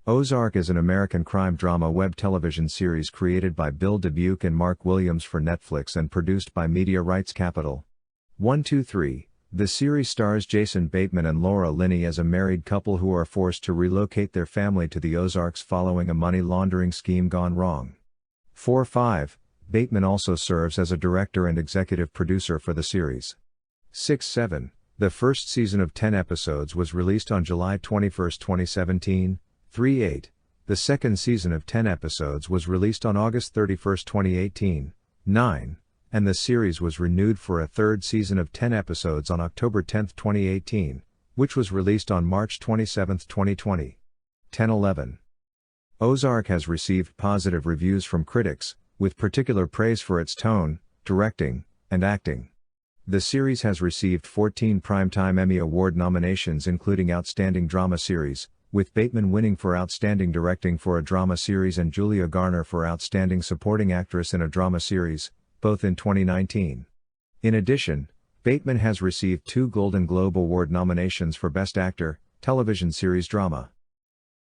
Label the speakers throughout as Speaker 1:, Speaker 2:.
Speaker 1: Ozark is an American crime drama web television series created by Bill Dubuque and Mark Williams for Netflix and produced by Media Rights Capital. 123. The series stars Jason Bateman and Laura Linney as a married couple who are forced to relocate their family to the Ozarks following a money laundering scheme gone wrong. 4-5. Bateman also serves as a director and executive producer for the series. 6-7. The first season of 10 episodes was released on July 21, 2017. 3-8. The second season of 10 episodes was released on August 31, 2018. 9. And the series was renewed for a third season of 10 episodes on October 10, 2018, which was released on March 27, 2020. 10-11. Ozark has received positive reviews from critics, with particular praise for its tone, directing, and acting. The series has received 14 Primetime Emmy Award nominations including Outstanding Drama Series, with Bateman winning for Outstanding Directing for a Drama Series and Julia Garner for Outstanding Supporting Actress in a Drama Series, both in 2019. In addition, Bateman has received 2 Golden Globe Award nominations for Best Actor, Television Series Drama.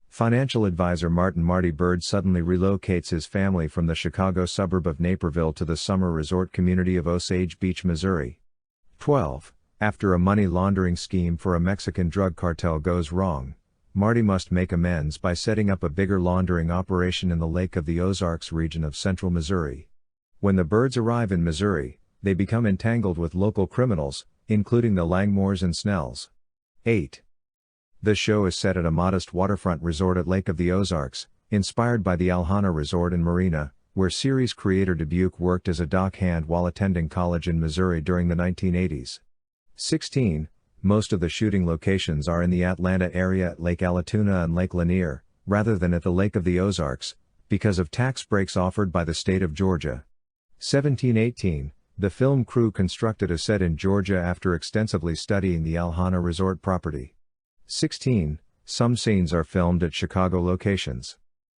Speaker 1: Financial advisor Marty Bird suddenly relocates his family from the Chicago suburb of Naperville to the summer resort community of Osage Beach, Missouri. 12. After a money laundering scheme for a Mexican drug cartel goes wrong, Marty must make amends by setting up a bigger laundering operation in the Lake of the Ozarks region of central Missouri. When the Birds arrive in Missouri, they become entangled with local criminals, including the Langmores and Snells. 8. The show is set at a modest waterfront resort at Lake of the Ozarks, inspired by the Alhana Resort and Marina, where series creator Dubuque worked as a dockhand while attending college in Missouri during the 1980s. 16. Most of the shooting locations are in the Atlanta area at Lake Allatoona and Lake Lanier, rather than at the Lake of the Ozarks, because of tax breaks offered by the state of Georgia. 17-18. The film crew constructed a set in Georgia after extensively studying the Alhana Resort property. 16. Some scenes are filmed at Chicago locations.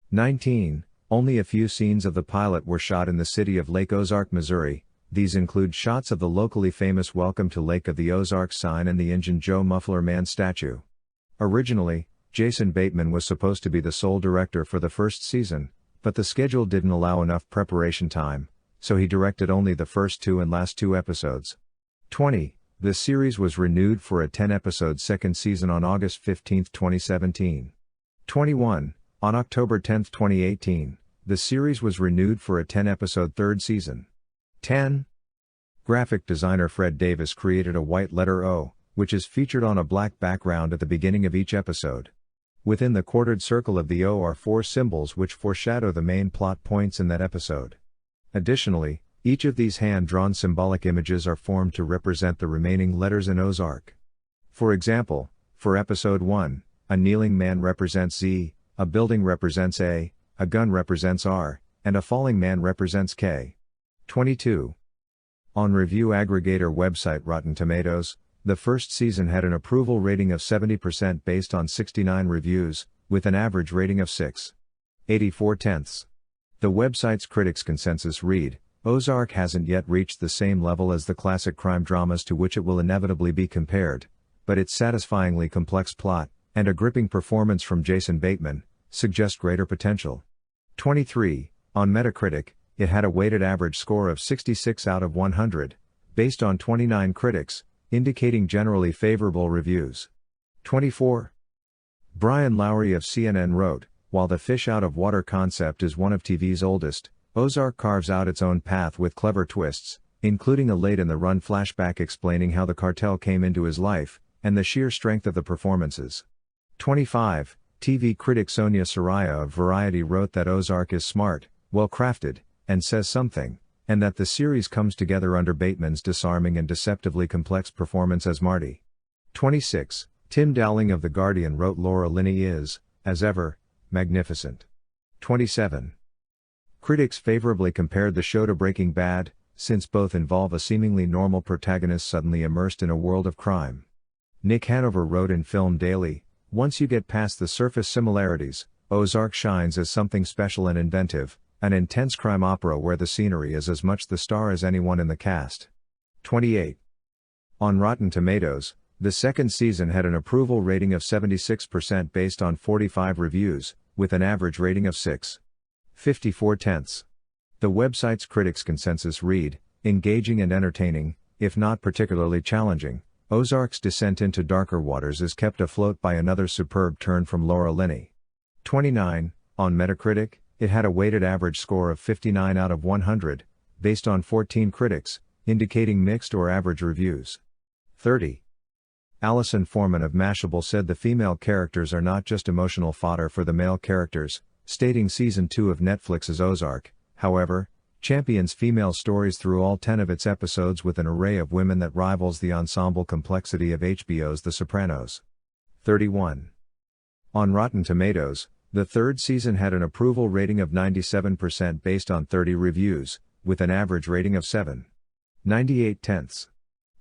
Speaker 1: 19. Only a few scenes of the pilot were shot in the city of Lake Ozark, Missouri. These include shots of the locally famous Welcome to Lake of the Ozarks sign and the Injun Joe Muffler Man statue. Originally, Jason Bateman was supposed to be the sole director for the first season, but the schedule didn't allow enough preparation time, so he directed only the first 2 and last 2 episodes. 20. The series was renewed for a 10-episode second season on August 15, 2017. 21. On October 10, 2018, the series was renewed for a 10-episode third season. 10. Graphic designer Fred Davis created a white letter O, which is featured on a black background at the beginning of each episode. Within the quartered circle of the O are 4 symbols which foreshadow the main plot points in that episode. Additionally, each of these hand-drawn symbolic images are formed to represent the remaining letters in Ozark. For example, for episode 1, a kneeling man represents Z, a building represents A gun represents R, and a falling man represents K. 22. On review aggregator website Rotten Tomatoes, the first season had an approval rating of 70% based on 69 reviews, with an average rating of 6.84. The website's critics' consensus read, Ozark hasn't yet reached the same level as the classic crime dramas to which it will inevitably be compared, but its satisfyingly complex plot, and a gripping performance from Jason Bateman, suggest greater potential. 23. On Metacritic, it had a weighted average score of 66 out of 100, based on 29 critics, indicating generally favorable reviews. 24. Brian Lowry of CNN wrote, while the fish out of water concept is one of TV's oldest, Ozark carves out its own path with clever twists, including a late-in-the-run flashback explaining how the cartel came into his life, and the sheer strength of the performances. 25. TV critic Sonia Saraya of Variety wrote that Ozark is smart, well-crafted, and says something, and that the series comes together under Bateman's disarming and deceptively complex performance as Marty. 26. Tim Dowling of The Guardian wrote Laura Linney is, as ever, magnificent. 27. Critics favorably compared the show to Breaking Bad, since both involve a seemingly normal protagonist suddenly immersed in a world of crime. Nick Hanover wrote in Film Daily, once you get past the surface similarities, Ozark shines as something special and inventive, an intense crime opera where the scenery is as much the star as anyone in the cast. 28. On Rotten Tomatoes, the second season had an approval rating of 76% based on 45 reviews, with an average rating of 6.54. The website's critics' consensus read, engaging and entertaining, if not particularly challenging. Ozark's descent into darker waters is kept afloat by another superb turn from Laura Linney. 29, on Metacritic, it had a weighted average score of 59 out of 100, based on 14 critics, indicating mixed or average reviews. 30. Allison Foreman of Mashable said the female characters are not just emotional fodder for the male characters, stating Season 2 of Netflix's Ozark, however, champions female stories through all 10 of its episodes with an array of women that rivals the ensemble complexity of HBO's The Sopranos. 31. On Rotten Tomatoes, the third season had an approval rating of 97% based on 30 reviews, with an average rating of 7.98.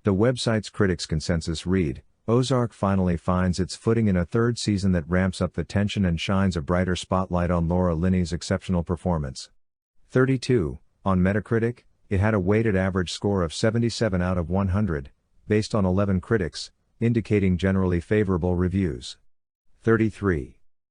Speaker 1: The website's critics' consensus read, Ozark finally finds its footing in a third season that ramps up the tension and shines a brighter spotlight on Laura Linney's exceptional performance. 32. On Metacritic, it had a weighted average score of 77 out of 100, based on 11 critics, indicating generally favorable reviews. 33.